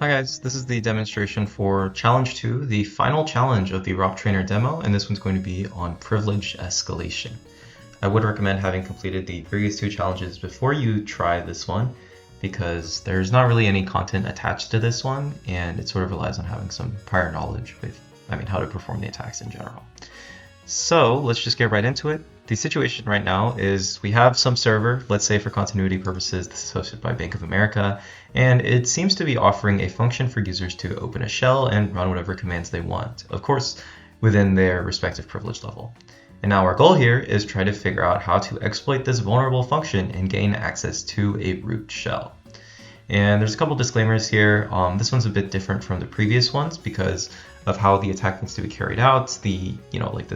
Hi guys, this is the demonstration for Challenge 2, the final challenge of the ROP Trainer demo, and this one's going to be on privilege escalation. I would recommend having completed the previous two challenges before you try this one, because there's not really any content attached to this one, and it sort of relies on having some prior knowledge with, how to perform the attacks in general. So let's just get right into it. The situation right now is we have some server, let's say for continuity purposes, this is hosted by Bank of America, and it seems to be offering a function for users to open a shell and run whatever commands they want, of course, within their respective privilege level. And now our goal here is try to figure out how to exploit this vulnerable function and gain access to a root shell. And there's a couple disclaimers here. This one's a bit different from the previous ones because of how the attack needs to be carried out. The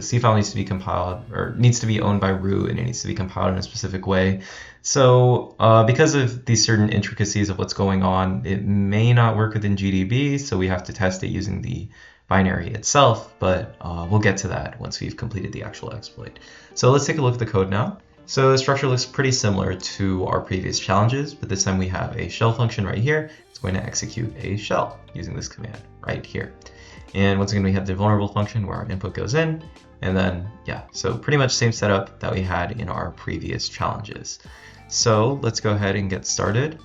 C file needs to be compiled or needs to be owned by root, and it needs to be compiled in a specific way. So because of these certain intricacies of what's going on, it may not work within GDB, so we have to test it using the binary itself, but we'll get to that once we've completed the actual exploit. So let's take a look at the code now. So the structure looks pretty similar to our previous challenges, but this time we have a shell function right here. It's going to execute a shell using this command right here. And once again, we have the vulnerable function where our input goes in, and then, so pretty much same setup that we had in our previous challenges. So let's go ahead and get started.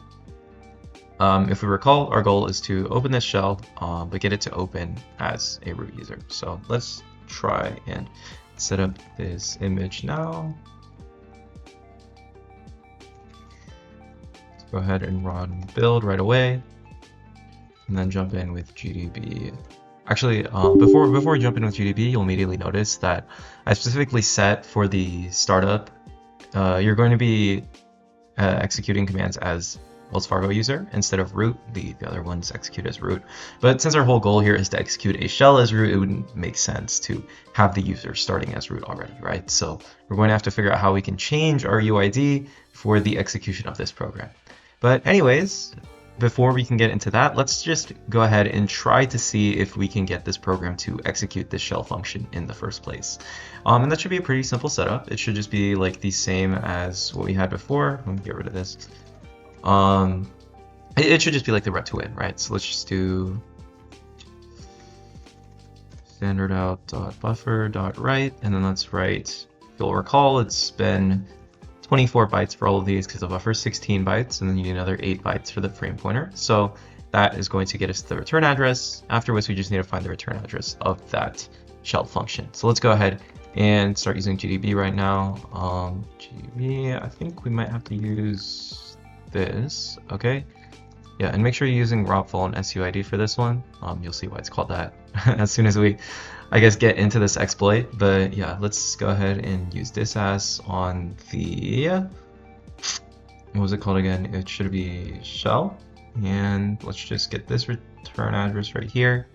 If we recall, our goal is to open this shell, but get it to open as a root user. So let's try and set up this image now. Go ahead and run build right away, and then jump in with GDB. Actually, before we jump in with GDB, you'll immediately notice that I specifically set for the startup, you're going to be executing commands as Wells Fargo user instead of root. The other ones execute as root. But since our whole goal here is to execute a shell as root, it wouldn't make sense to have the user starting as root already, right? So we're going to have to figure out how we can change our UID for the execution of this program. But anyways, before we can get into that, let's just go ahead and try to see if we can get this program to execute this shell function in the first place. And that should be a pretty simple setup. It should just be like the same as what we had before. Let me get rid of this. It should just be like the rep to win, right? So let's just do standard out.buffer.write, and then let's write, if you'll recall, it's been 24 bytes for all of these because the buffer is 16 bytes, and then you need another 8 bytes for the frame pointer. So that is going to get us the return address, after which we just need to find the return address of that shell function. So let's go ahead and start using GDB right now. GDB, I think we might have to use this, okay? Yeah, and make sure you're using ROP and SUID for this one. You'll see why it's called that as soon as we, get into this exploit. But yeah, let's go ahead and use this as on the, what was it called again? It should be shell. And let's just get this return address right here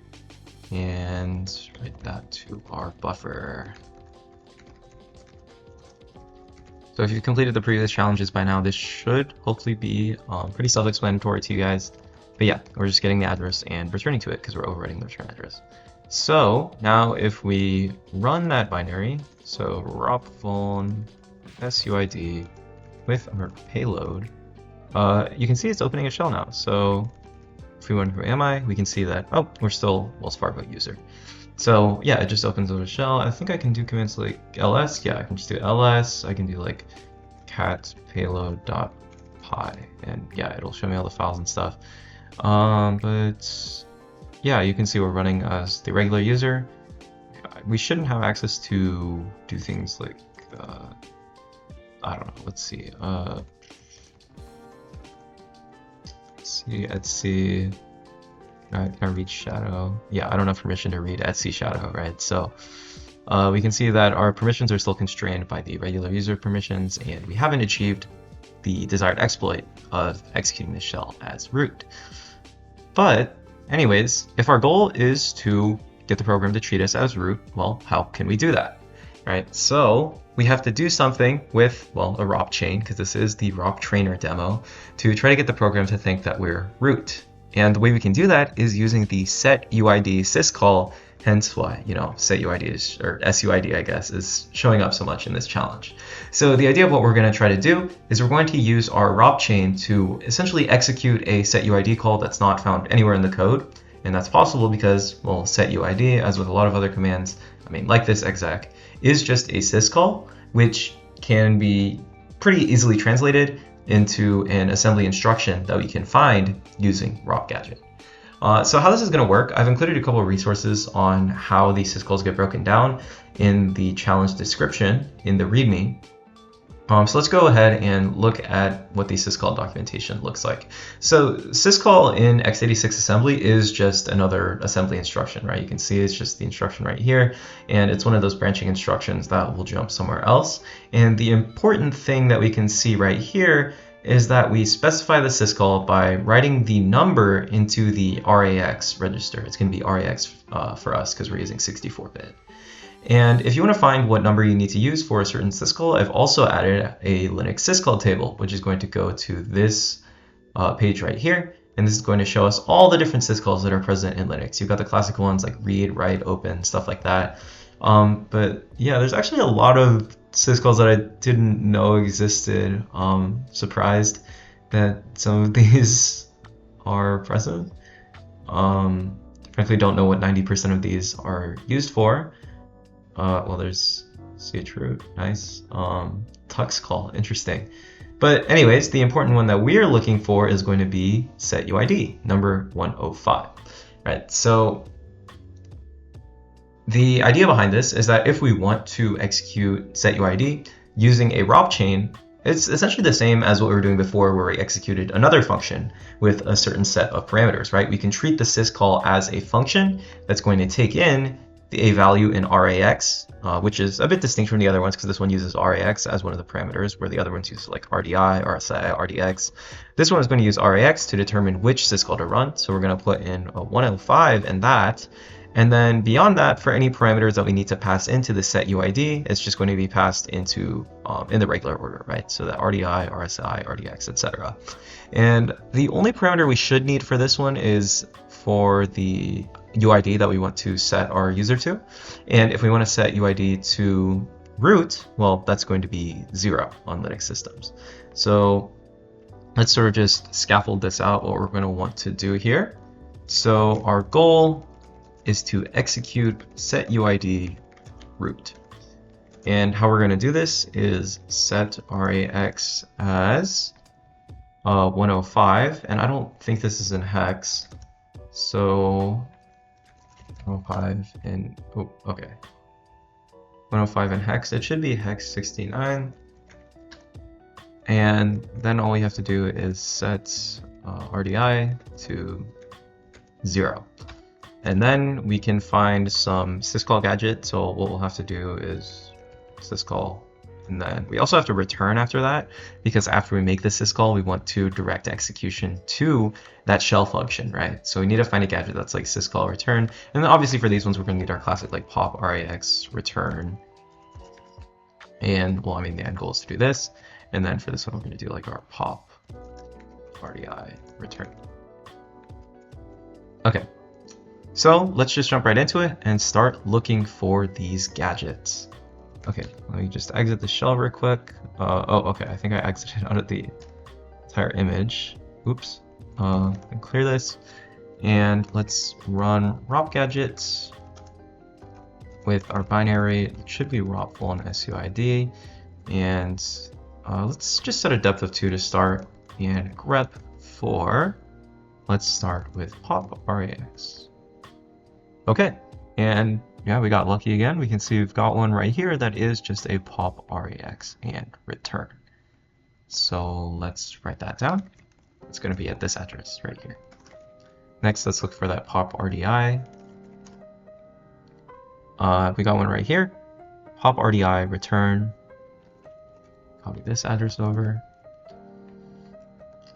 and write that to our buffer. So if you've completed the previous challenges by now, this should hopefully be pretty self-explanatory to you guys. But yeah, we're just getting the address and returning to it because we're overwriting the return address. So now if we run that binary, so ropvuln suid with our payload, you can see it's opening a shell now. So if we went who am I, we can see that, oh, we're still Wells Fargo user. So yeah, it just opens up a shell. I think I can do commands like ls. Yeah, I can just do ls. I can do like cat payload.py, and yeah, it'll show me all the files and stuff. But yeah, you can see we're running as the regular user. We shouldn't have access to do things like, I don't know, let's see. Etsy. Can I read shadow? Yeah, I don't have permission to read Etsy shadow, right? So we can see that our permissions are still constrained by the regular user permissions, and we haven't achieved the desired exploit of executing the shell as root. But anyways, if our goal is to get the program to treat us as root, well, how can we do that, right? So we have to do something with, well, a ROP chain, because this is the ROP trainer demo, to try to get the program to think that we're root. And the way we can do that is using the setUID syscall Hence why, setuid is, or SUID, I guess, is showing up so much in this challenge. So the idea of what we're going to try to do is we're going to use our ROP chain to essentially execute a setuid call that's not found anywhere in the code. And that's possible because, well, setuid, as with a lot of other commands, like this exec, is just a syscall, which can be pretty easily translated into an assembly instruction that we can find using ROP gadget. So how this is going to work, I've included a couple of resources on how these syscalls get broken down in the challenge description in the README. So let's go ahead and look at what the syscall documentation looks like. So syscall in x86 assembly is just another assembly instruction, right? You can see it's just the instruction right here, and it's one of those branching instructions that will jump somewhere else. And the important thing that we can see right here is that we specify the syscall by writing the number into the RAX register. It's going to be RAX for us because we're using 64-bit. And if you want to find what number you need to use for a certain syscall, I've also added a Linux syscall table, which is going to go to this page right here. And this is going to show us all the different syscalls that are present in Linux. You've got the classical ones like read, write, open, stuff like that. But yeah, there's actually a lot of syscalls that I didn't know existed. Surprised that some of these are present. Frankly, don't know what 90% of these are used for. Well, there's chroot, nice. Tux call, interesting. But anyways, the important one that we're looking for is going to be setuid, number 105. Right, so the idea behind this is that if we want to execute setuid using a ROP chain, it's essentially the same as what we were doing before where we executed another function with a certain set of parameters, right? We can treat the syscall as a function that's going to take in a value in RAX, which is a bit distinct from the other ones because this one uses RAX as one of the parameters, where the other ones use like RDI, RSI, RDX. This one is going to use RAX to determine which syscall to run. So we're going to put in a 105 and that. And then beyond that, for any parameters that we need to pass into the setuid, it's just going to be passed into in the regular order, right? So that RDI, RSI, RDX, etc. And the only parameter we should need for this one is for the UID that we want to set our user to. And if we want to set UID to root, well, that's going to be 0 on Linux systems. So let's sort of just scaffold this out, what we're going to want to do here. So our goal is to execute setuid root. And how we're going to do this is set RAX as 105, and I don't think this is in hex, so 105 in, oh, okay, 105 in hex, it should be hex 69, and then all we have to do is set RDI to 0. And then we can find some syscall gadget. So what we'll have to do is syscall, and then we also have to return after that, because after we make the syscall, we want to direct execution to that shell function, right? So we need to find a gadget that's like syscall return. And then obviously for these ones, we're going to need our classic like pop RAX return. And well, I mean, the end goal is to do this. And then for this one, we're going to do like our pop RDI return. Okay. So let's just jump right into it and start looking for these gadgets. Okay, let me just exit the shell real quick. Oh, okay, I think I exited out of the entire image. Oops. And clear this. And let's run ROP gadgets with our binary. It should be ROP1 SUID. And let's just set a depth of 2 to start. And grep for, let's start with pop RAX. Okay, and yeah, we got lucky again. We can see we've got one right here that is just a pop RAX and return. So let's write that down. It's going to be at this address right here. Next, let's look for that pop RDI. We got one right here. Pop RDI return. Copy this address over.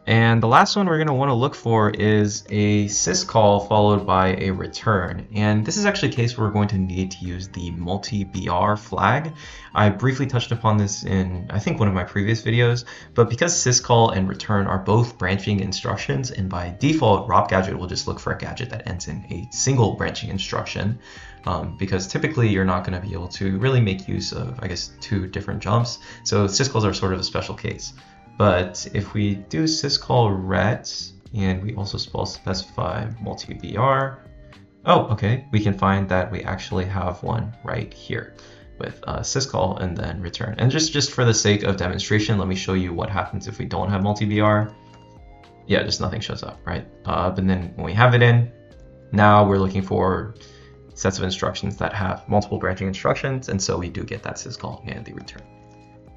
And the last one we're going to want to look for is a syscall followed by a return. And this is actually a case where we're going to need to use the multi-BR flag. I briefly touched upon this in, I think, one of my previous videos, but because syscall and return are both branching instructions, and by default, ROP gadget will just look for a gadget that ends in a single branching instruction, because typically you're not going to be able to really make use of, I guess, two different jumps. So syscalls are sort of a special case. But if we do syscall ret, and we also specify multi-BR, oh, okay, we can find that we actually have one right here with syscall and then return. And just for the sake of demonstration, let me show you what happens if we don't have multi-BR. Yeah, just nothing shows up, right? But then when we have it in, now we're looking for sets of instructions that have multiple branching instructions, and so we do get that syscall and the return.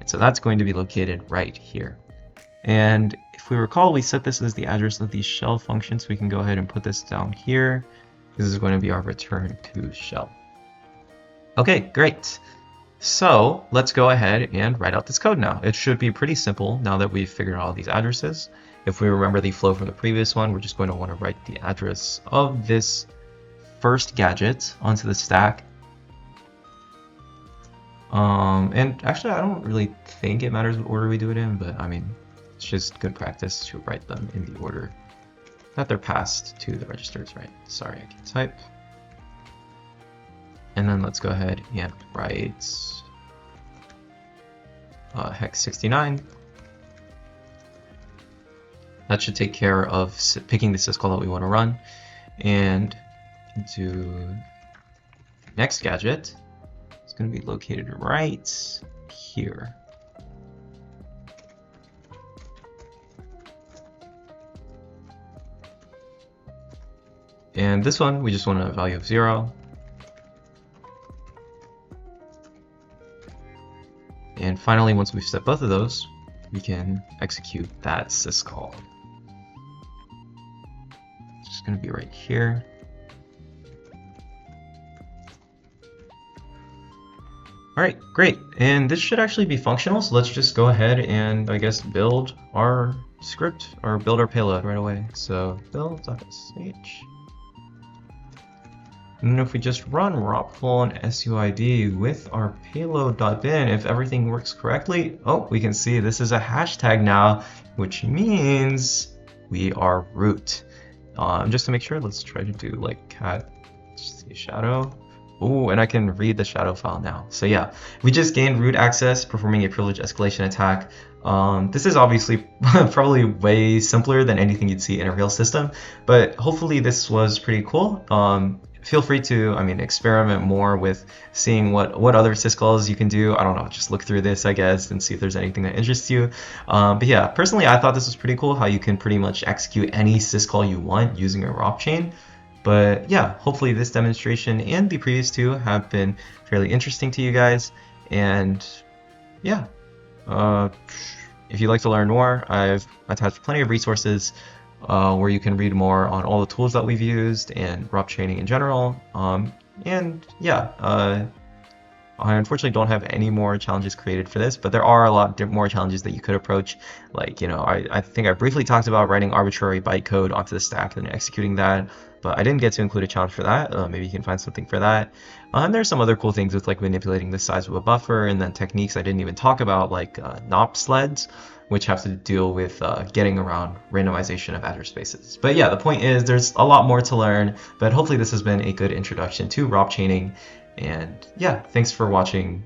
And so that's going to be located right here. And if we recall, we set this as the address of the shell function, so we can go ahead and put this down here. This is going to be our return to shell. Okay, great. So let's go ahead and write out this code now. It should be pretty simple now that we've figured out all these addresses. If we remember the flow from the previous one, we're just going to want to write the address of this first gadget onto the stack. And actually, I don't really think it matters what order we do it in, but I mean, it's just good practice to write them in the order that they're passed to the registers, right? Sorry, I can't type. And then let's go ahead and write hex 69. That should take care of picking the syscall that we want to run. And do next gadget. It's going to be located right here. And this one, we just want a value of 0. And finally, once we've set both of those, we can execute that syscall. It's just going to be right here. All right, great. And this should actually be functional. So let's just go ahead and, I guess, build our script or build our payload right away. So build.sh. And if we just run ROP:/SUID with our payload.bin, if everything works correctly, oh, we can see this is a hashtag now, which means we are root. Just to make sure, let's try to do like cat shadow. Oh, and I can read the shadow file now. So yeah, we just gained root access performing a privilege escalation attack. This is obviously probably way simpler than anything you'd see in a real system, but hopefully this was pretty cool. Feel free to, experiment more with seeing what other syscalls you can do. I don't know, just look through this, I guess, and see if there's anything that interests you. But yeah, personally, I thought this was pretty cool, how you can pretty much execute any syscall you want using a ROP chain. But yeah, hopefully this demonstration and the previous two have been fairly interesting to you guys. And yeah, if you'd like to learn more, I've attached plenty of resources where you can read more on all the tools that we've used and ROP training in general. And yeah, I unfortunately don't have any more challenges created for this, but there are a lot more challenges that you could approach. Like, I think I briefly talked about writing arbitrary bytecode onto the stack and executing that, but I didn't get to include a challenge for that. Maybe you can find something for that. And there's some other cool things with like manipulating the size of a buffer, and then techniques I didn't even talk about, like NOP sleds, which have to deal with getting around randomization of address spaces. But yeah, the point is there's a lot more to learn, but hopefully this has been a good introduction to ROP chaining. And yeah, thanks for watching.